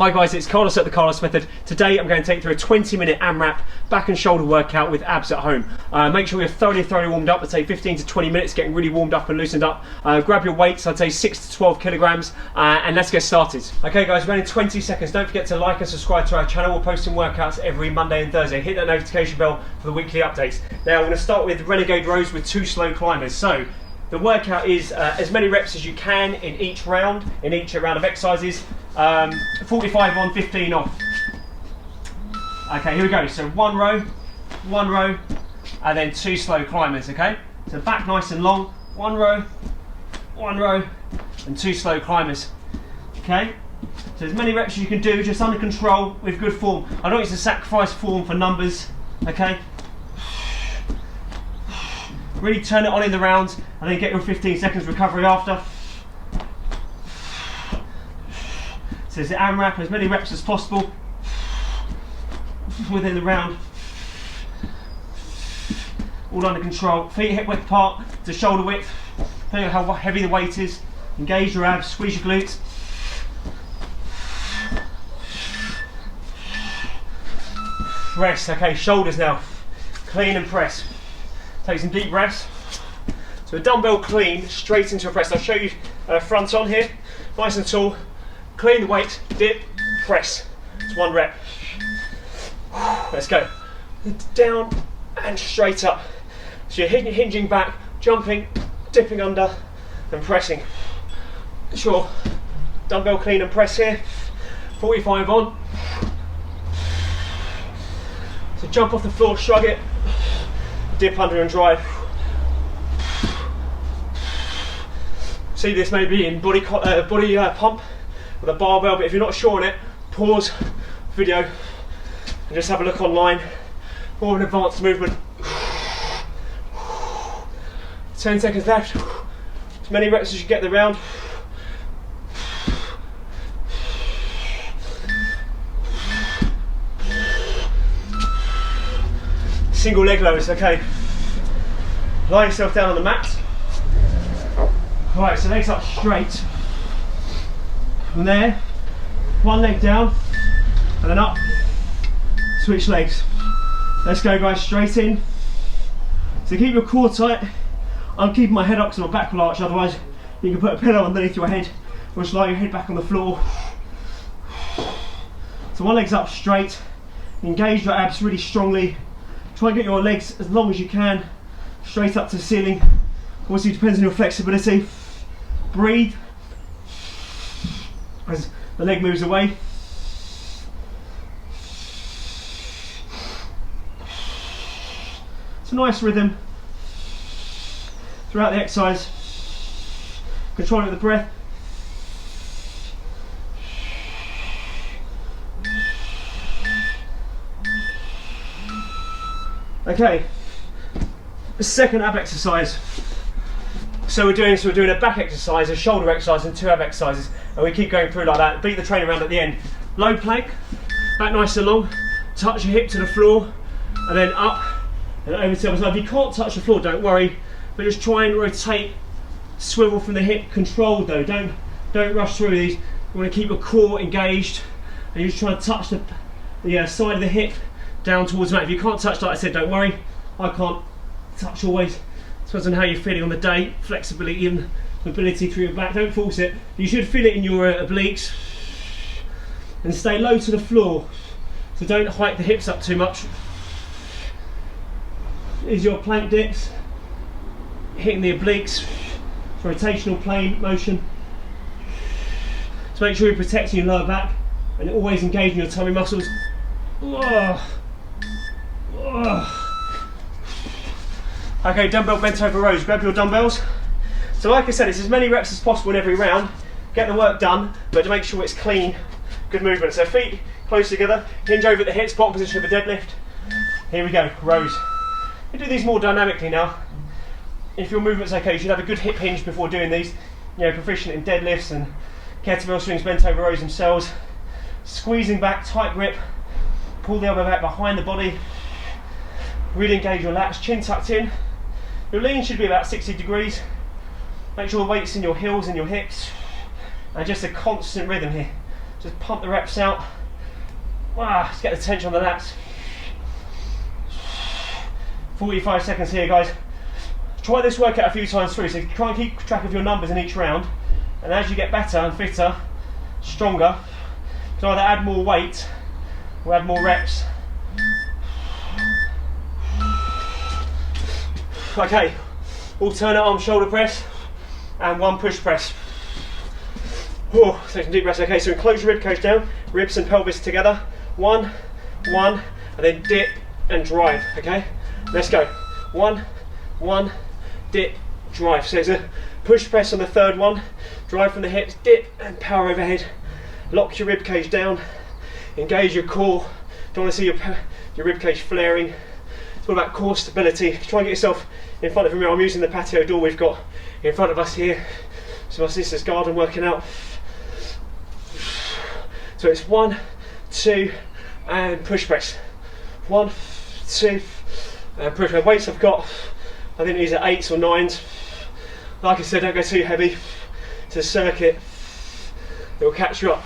Hi guys, it's Carlos at the Carlos Method. Today I'm going to take you through a 20-minute AMRAP back and shoulder workout with abs at home. Make sure you're thoroughly warmed up. I'd say 15 to 20 minutes, getting really warmed up and loosened up. Grab your weights, I'd say 6 to 12 kilograms, and let's get started. Okay guys, we're in 20 seconds. Don't forget to like and subscribe to our channel. We're posting workouts every Monday and Thursday. Hit that notification bell for the weekly updates. Now I'm going to start with Renegade rows with 2 slow climbers. So the workout is as many reps as you can in each round of exercises. 45 on, 15 off. Okay, here we go. So one row, and then 2 slow climbers. Okay, so back nice and long. One row, and 2 slow climbers. Okay, so as many reps as you can do, just under control with good form. I don't want you to sacrifice form for numbers. Okay, really turn it on in the rounds, and then get your 15 seconds recovery after. So it's the AMRAP, as many reps as possible within the round. All under control. Feet hip width apart to shoulder width, depending on how heavy the weight is. Engage your abs, squeeze your glutes. Rest, okay, shoulders now. Clean and press. Take some deep breaths. So a dumbbell clean straight into a press. I'll show you front on here, nice and tall. Clean the weight, dip, press. It's 1 rep. Let's go. Down and straight up. So you're hinging back, jumping, dipping under, and pressing. Sure. Dumbbell clean and press here. 45 on. So jump off the floor, shrug it, dip under and drive. See this maybe in body pump with a barbell, but if you're not sure on it, pause video and just have a look online. More an advanced movement. 10 seconds left. As many reps as you get the round. Single leg loads, okay. Lie yourself down on the mat. Alright, so legs up straight. From there, 1 leg down, and then up, switch legs. Let's go guys, straight in. So keep your core tight. I'm keeping my head up because my back will arch, otherwise you can put a pillow underneath your head, or just lie your head back on the floor. So 1 leg's up straight, engage your abs really strongly. Try and get your legs as long as you can, straight up to the ceiling. Obviously it depends on your flexibility. Breathe as the leg moves away. It's a nice rhythm throughout the exercise. Controlling the breath. Okay, the second ab exercise. So we're doing a back exercise, a shoulder exercise, and 2 ab exercises, and we keep going through like that. Beat the train around at the end. Low plank, back nice and long, touch your hip to the floor, and then up and over to the other side. If you can't touch the floor, don't worry, but just try and rotate, swivel from the hip, controlled though. Don't rush through these. You want to keep your core engaged, and you just try and touch the side of the hip down towards the mat. If you can't touch, like I said, don't worry. I can't touch always. Depends on how you're feeling on the day, flexibility and mobility through your back. Don't force it. You should feel it in your obliques, and stay low to the floor. So don't hike the hips up too much. Is your plank dips, hitting the obliques, rotational plane motion. So make sure you're protecting your lower back and always engaging your tummy muscles. Okay, dumbbell bent over rows. Grab your dumbbells. So like I said, it's as many reps as possible in every round. Get the work done, but to make sure it's clean, good movement. So feet close together, hinge over at the hips, bottom position of a deadlift. Here we go, rows. We do these more dynamically now. If your movement's okay, you should have a good hip hinge before doing these. You know, proficient in deadlifts and kettlebell swings, bent over rows themselves. Squeezing back, tight grip. Pull the elbow back behind the body. Really engage your lats, chin tucked in. Your lean should be about 60 degrees. Make sure the weight's in your heels and your hips. And just a constant rhythm here. Just pump the reps out. Wow, let's get the tension on the lats. 45 seconds here, guys. Try this workout a few times through, so try and keep track of your numbers in each round, and as you get better and fitter, stronger, you can either add more weight or add more reps. Okay, alternate arm shoulder press and one push press. Oh, take some deep breaths. Okay, so close your rib cage down, ribs and pelvis together. One, and then dip and drive. Okay, let's go. One, dip, drive. So there's a push press on the third one. Drive from the hips, dip and power overhead. Lock your rib cage down. Engage your core. Don't want to see your rib cage flaring. It's all about core stability. Try and get yourself in front of a mirror. I'm using the patio door we've got in front of us here. So my sister's garden working out. So it's 1, 2, and push press. 1, 2, and push press. Weights I've got, I think these are 8s or 9s. Like I said, don't go too heavy to the circuit. It will catch you up.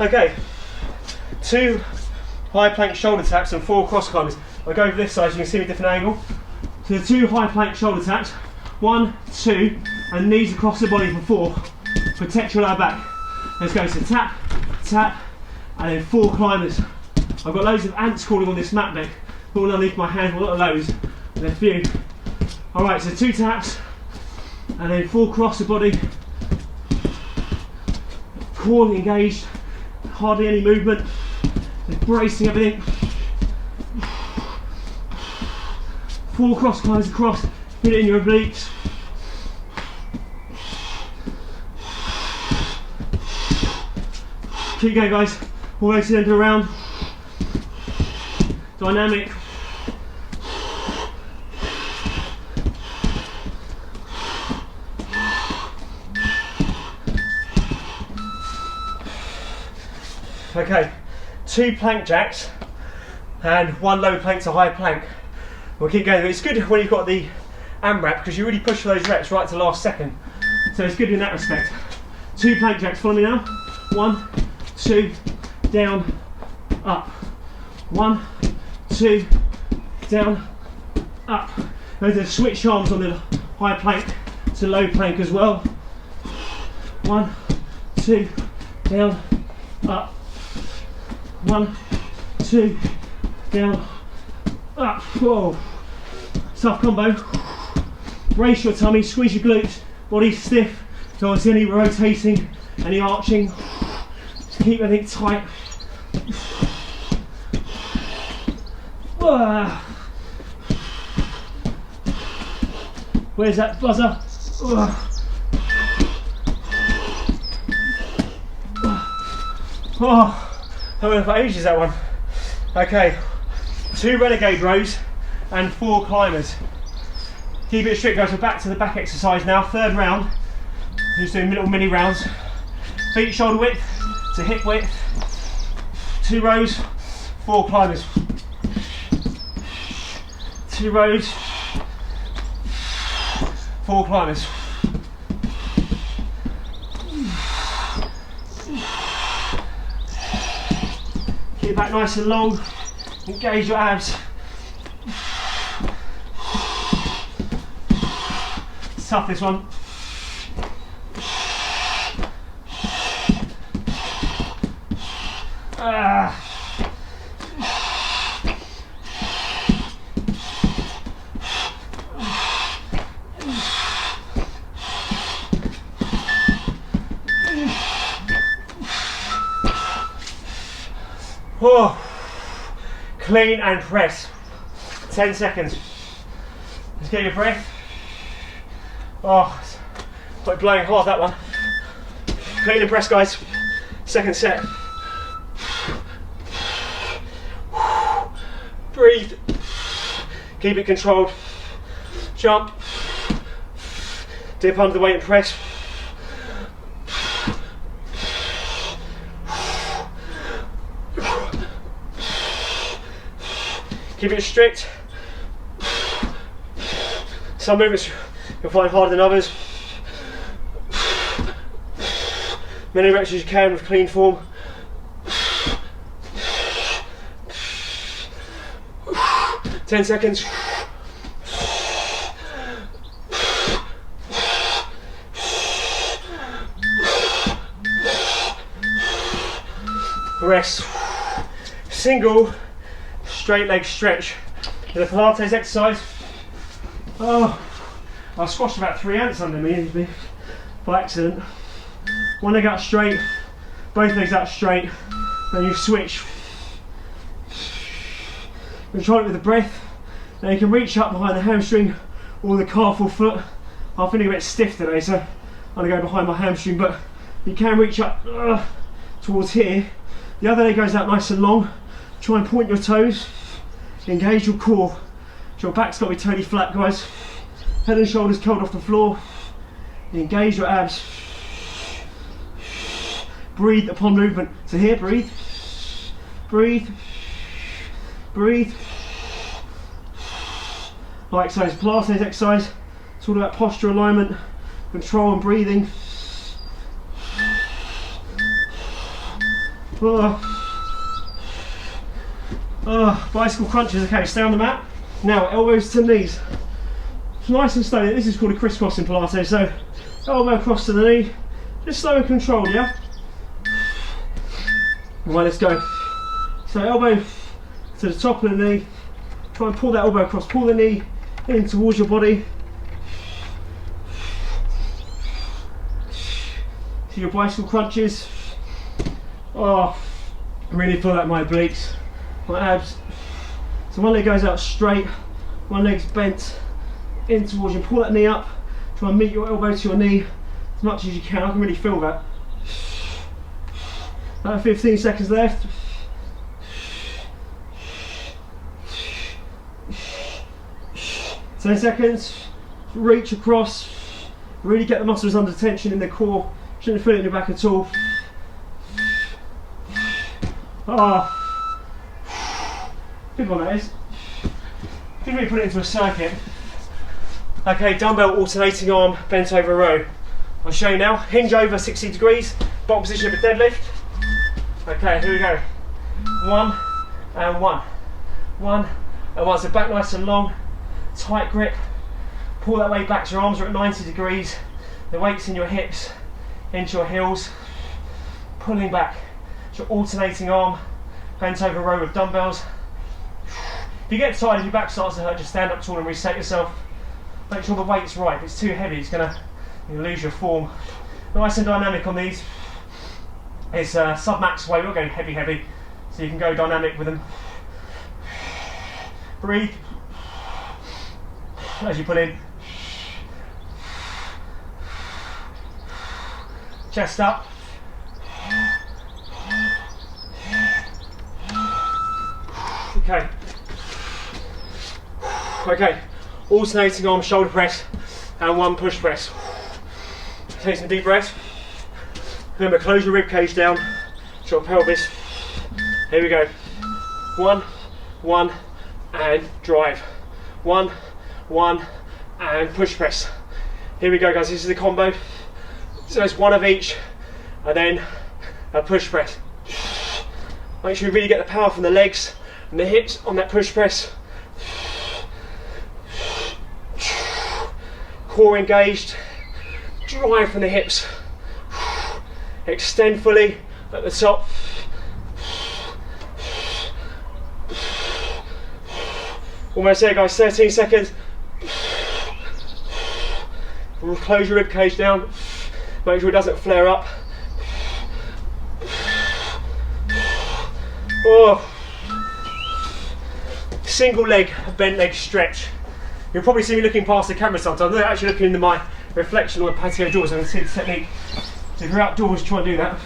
Okay, 2 high plank shoulder taps and 4 cross climbers. I'll go over this side so you can see me a different angle. So the 2 high plank shoulder taps, 1, 2, and knees across the body for 4. Protect your lower back. Let's go, so tap, tap, and then 4 climbers. I've got loads of ants crawling on this mat deck, all underneath my hand, a lot of loads, and a few. Alright, so 2 taps, and then 4 cross the body. Core engaged, hardly any movement, just bracing everything. 4 cross climbers across, feel it in your obliques. Keep going, guys, all the way to the end of the round. Dynamic. Okay, 2 plank jacks and 1 low plank to high plank. We'll keep going. It's good when you've got the AMRAP because you really push for those reps right to the last second. So it's good in that respect. 2 plank jacks, follow me now. 1, 2, down, up. 1, 2, down, up. Those are switch arms on the high plank to low plank as well. 1, 2, down, up. 1, 2, down, up. Whoa. Tough combo. Brace your tummy, squeeze your glutes, body stiff. Don't see any rotating, any arching. Just keep everything tight. Where's that buzzer? Oh, that went for ages, that one. Okay, 2 Renegade rows and 4 climbers. Keep it strict, guys. We're back to the back exercise now. 3rd round. Just doing little mini rounds. Feet shoulder width to hip width. 2 rows, 4 climbers. 2 rows, 4 climbers. Keep that nice and long. Engage your abs. It's tough, this one. Oh, clean and press. 10 seconds. Let's get your breath. Oh, it's like blowing hard, that one. Clean and press, guys. 2nd set. Breathe. Keep it controlled. Jump. Dip under the weight and press. Keep it strict. Some movements you'll find harder than others. Many reps as you can with clean form. Ten seconds. Rest. Single straight leg stretch. The Pilates exercise. Oh, I squashed about 3 ants under me by accident. One leg out straight, both legs out straight, then you switch. Control it with the breath. Now you can reach up behind the hamstring or the calf or foot. I'm feeling a bit stiff today, so I'm going to go behind my hamstring, but you can reach up towards here. The other leg goes out nice and long. Try and point your toes. Engage your core. Your back's got to be totally flat, guys. Head and shoulders curled off the floor. Engage your abs. Breathe upon movement. So here, breathe. Breathe. Breathe. Like so, it's Pilates exercise. It's all about posture alignment, control and breathing. Bicycle crunches. Okay, stay on the mat. Now elbows to knees. It's nice and steady. This is called a crisscross in Pilates. So elbow across to the knee. Just slow and controlled, yeah? Right, let's go. So elbow to the top of the knee. Try and pull that elbow across. Pull the knee in towards your body. See your bicycle crunches. Oh, I really feel that in my obliques, my abs. So one leg goes out straight, one leg's bent in towards you. Pull that knee up. Try and meet your elbow to your knee as much as you can. I can really feel that. About 15 seconds left. 10 seconds. Reach across. Really get the muscles under tension in the core. Shouldn't feel it in your back at all. Good one that is. Didn't really put it into a circuit. Okay, dumbbell alternating arm bent over row. I'll show you now. Hinge over 60 degrees, bottom position of a deadlift. Okay, here we go. 1 and 1. 1 and 1. So back nice and long, tight grip. Pull that weight back so your arms are at 90 degrees. The weight's in your hips, into your heels. Pulling back. So alternating arm, bent over row with dumbbells. If you get tired, if your back starts to hurt, just stand up tall and reset yourself. Make sure the weight's right. If it's too heavy, you'll lose your form. Nice and dynamic on these. It's sub-max weight, we're not going heavy, so you can go dynamic with them. Breathe as you pull in. Chest up. Okay. Okay. Alternating arm shoulder press and 1 push press. Take some deep breaths. Remember, close your rib cage down, your pelvis. Here we go. 1, 1, and drive. 1, 1, and push press. Here we go, guys. This is the combo. So it's 1 of each, and then a push press. Make sure you really get the power from the legs and the hips on that push press. Core engaged. Drive from the hips. Extend fully at the top. Almost there, guys. 13 seconds. Close your rib cage down. Make sure it doesn't flare up. Oh. Single leg, bent leg stretch. You'll probably see me looking past the camera sometimes. I'm actually looking into my reflection on the patio doors and I can see the technique. So if you're outdoors, try and do that.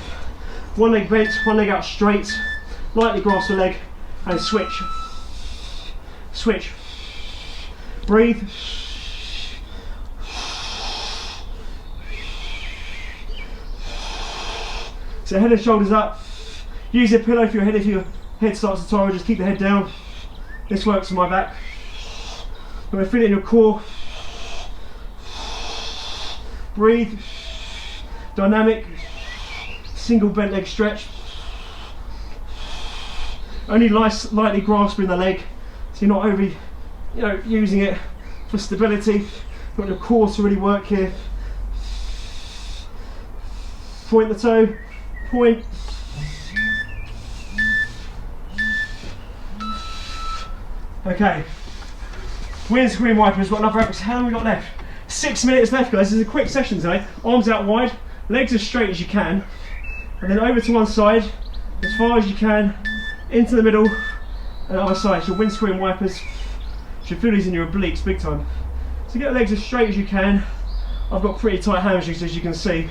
1 leg bent, 1 leg out straight. Lightly grasp the leg and switch. Switch. Breathe. So head and shoulders up. Use your pillow for your head if your head starts to tire, just keep the head down. This works for my back. I'm going to feel it in your core. Breathe. Dynamic. Single bent leg stretch. Only lightly grasping the leg, so you're not over, using it for stability. You want your core to really work here. Point the toe. Point. Okay. Windscreen wipers. Got another episode. How long have we got left? 6 minutes left, guys. This is a quick session today. Arms out wide, legs as straight as you can, and then over to one side, as far as you can, into the middle, and other side. So windscreen wipers. You should feel these in your obliques big time. So get the legs as straight as you can. I've got pretty tight hamstrings, as you can see.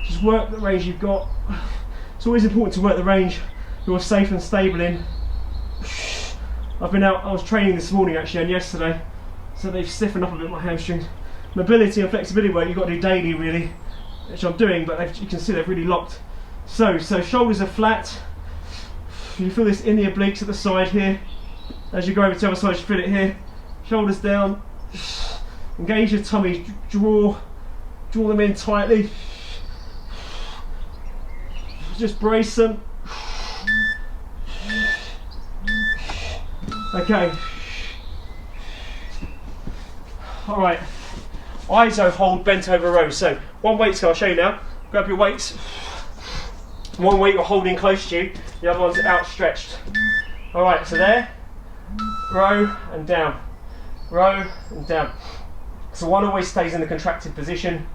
Just work the range you've got. It's always important to work the range you're safe and stable in. I've been out, I was training this morning actually and yesterday, so they've stiffened up a bit my hamstrings. Mobility and flexibility work you've got to do daily really, which I'm doing, but you can see they've really locked. So shoulders are flat. You feel this in the obliques at the side here. As you go over to the other side, you feel it here. Shoulders down. Engage your tummy, draw them in tightly. Just brace them. Okay. All right. ISO hold bent over rows. So one weight, so I'll show you now. Grab your weights. One weight you're holding close to you, the other one's outstretched. All right, so there, row and down, row and down. So one always stays in the contracted position.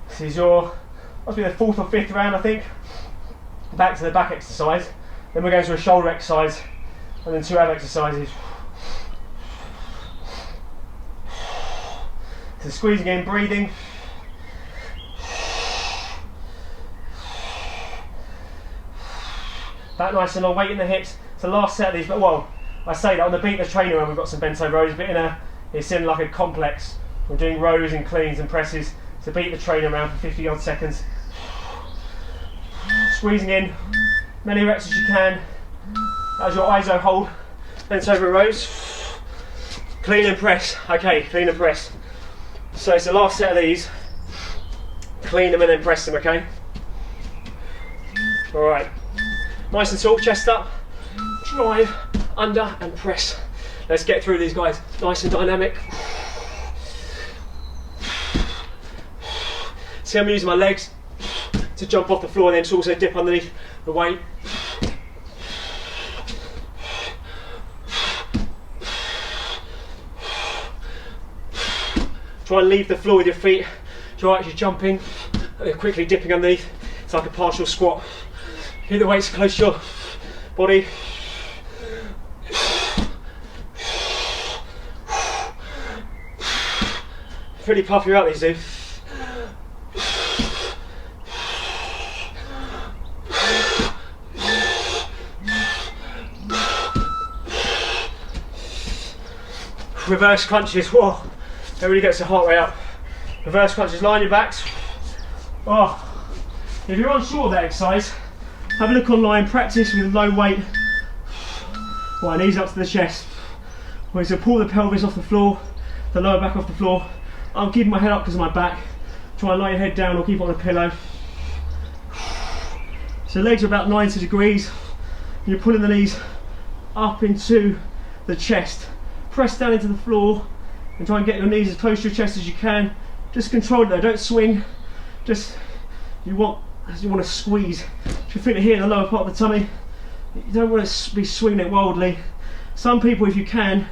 This is your, must be the 4th or 5th round, I think. Back to the back exercise. Then we're going to a shoulder exercise, and then 2 ab exercises. So squeezing in, breathing. Back nice and long, weight in the hips. It's the last set of these, but well, I say that on the beat the trainer and we've got some bent over rows, but it's in like a complex. We're doing rows and cleans and presses. So beat the trainer around for 50 odd seconds. Squeezing in, many reps as you can. That's your ISO hold, bent over rows. Clean and press, okay, clean and press. So it's the last set of these. Clean them and then press them, okay? All right. Nice and taut, chest up, drive, under and press. Let's get through these guys, nice and dynamic. See, I'm using my legs to jump off the floor and then to also dip underneath the weight. Try and leave the floor with your feet. Try actually jumping, quickly dipping underneath. It's like a partial squat. Keep the weights close to your body. Pretty puffy out these do. Reverse crunches, whoa, that really gets the heart rate up. Reverse crunches, line your backs. Oh, if you're unsure of that exercise, have a look online, practice with low weight. Right, knees up to the chest. We're going to pull the pelvis off the floor, the lower back off the floor. I'm keeping my head up because of my back. Try and lie your head down or keep it on a pillow. So legs are about 90 degrees. You're pulling the knees up into the chest. Press down into the floor and try and get your knees as close to your chest as you can. Just control it though, don't swing. Just, you want to squeeze. If you feel it here in the lower part of the tummy, you don't want to be swinging it wildly. Some people, if you can,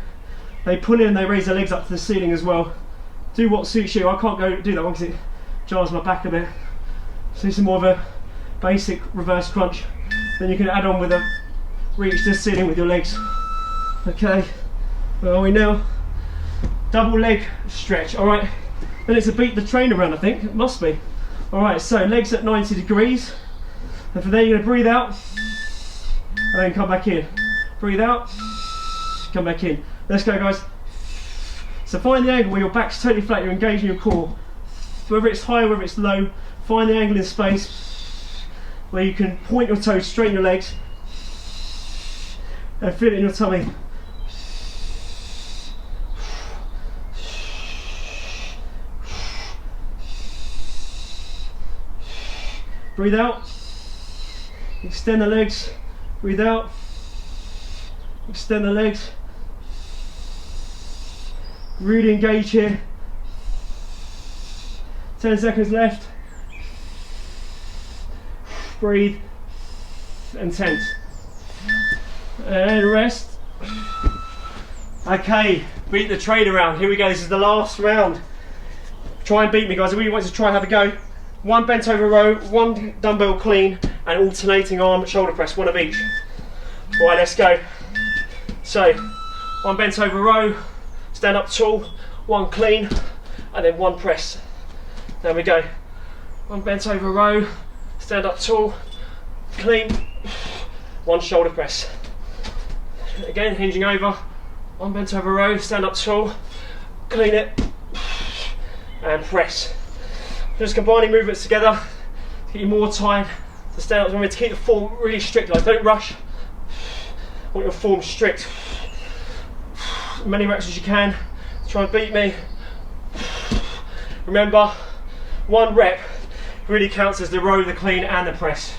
they pull in and they raise their legs up to the ceiling as well. Do what suits you. I can't go do that one because it jars my back a bit. So this is more of a basic reverse crunch. Then you can add on with a reach to the ceiling with your legs. Okay, where are we now? Double leg stretch, all right. Then it's a beat the trainer round, I think, it must be. All right, so legs at 90 degrees. And from there you're gonna breathe out, and then come back in. Breathe out, come back in. Let's go, guys. So find the angle where your back's totally flat, you're engaging your core. Whether it's high, whether it's low, find the angle in space where you can point your toes, straighten your legs, and feel it in your tummy. Breathe out. Extend the legs. Breathe out. Extend the legs. Really engage here. 10 seconds left. Breathe and tense. And rest. Okay, beat the trainer round. Here we go. This is the last round. Try and beat me, guys. I really want you to try and have a go. One bent over row, one dumbbell clean, and alternating arm shoulder press, one of each. All right, let's go. So, one bent over row, stand up tall, one clean, and then one press. There we go. One bent over row, stand up tall, clean, one shoulder press. Again, hinging over, one bent over row, stand up tall, clean it, and press. Just combining movements together to get you more time to stand up. Remember to keep the form really strict, like don't rush. I want your form strict. As many reps as you can. Try and beat me. Remember, one rep really counts as the row, the clean, and the press.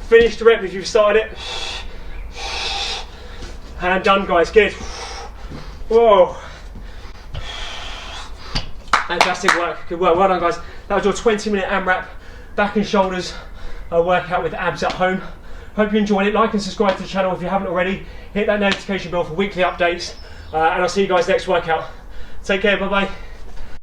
Finish the rep if you've started it. And done, guys. Good. Whoa. Fantastic work. Good work. Well done, guys. That was your 20-minute AMRAP back and shoulders workout with abs at home. Hope you enjoyed it. Like and subscribe to the channel if you haven't already. Hit that notification bell for weekly updates. And I'll see you guys next workout. Take care. Bye-bye.